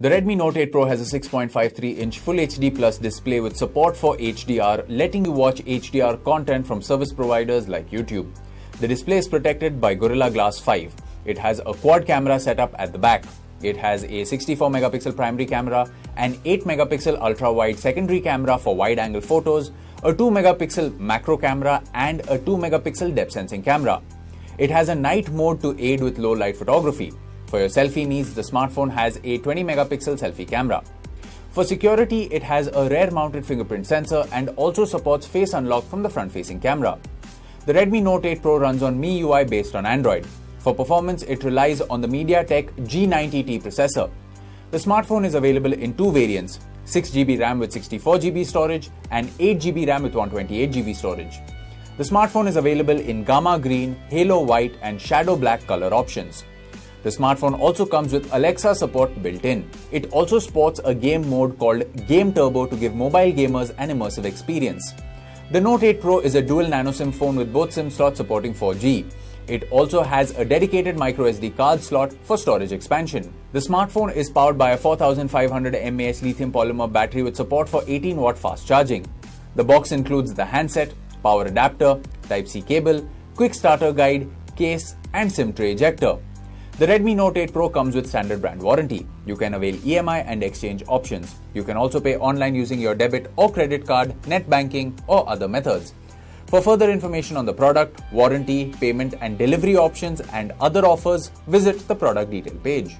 The Redmi Note 8 Pro has a 6.53-inch Full HD Plus display with support for HDR, letting you watch HDR content from service providers like YouTube. The display is protected by Gorilla Glass 5. It has a quad camera setup at the back. It has a 64-megapixel primary camera, an 8-megapixel ultra-wide secondary camera for wide-angle photos, a 2-megapixel macro camera, and a 2-megapixel depth sensing camera. It has a night mode to aid with low-light photography. For your selfie needs, the smartphone has a 20-megapixel selfie camera. For security, it has a rear-mounted fingerprint sensor and also supports face unlock from the front-facing camera. The Redmi Note 8 Pro runs on MIUI based on Android. For performance, it relies on the MediaTek G90T processor. The smartphone is available in two variants, 6GB RAM with 64GB storage and 8GB RAM with 128GB storage. The smartphone is available in Gamma Green, Halo White and Shadow Black color options. The smartphone also comes with Alexa support built in. It also sports a game mode called Game Turbo to give mobile gamers an immersive experience. The Note 8 Pro is a dual nano SIM phone with both SIM slots supporting 4G. It also has a dedicated microSD card slot for storage expansion. The smartphone is powered by a 4500 mAh lithium polymer battery with support for 18-watt fast charging. The box includes the handset, power adapter, Type-C cable, quick starter guide, case and SIM tray ejector. The Redmi Note 8 Pro comes with standard brand warranty. You can avail EMI and exchange options. You can also pay online using your debit or credit card, net banking or other methods. For further information on the product, warranty, payment and delivery options and other offers, visit the product detail page.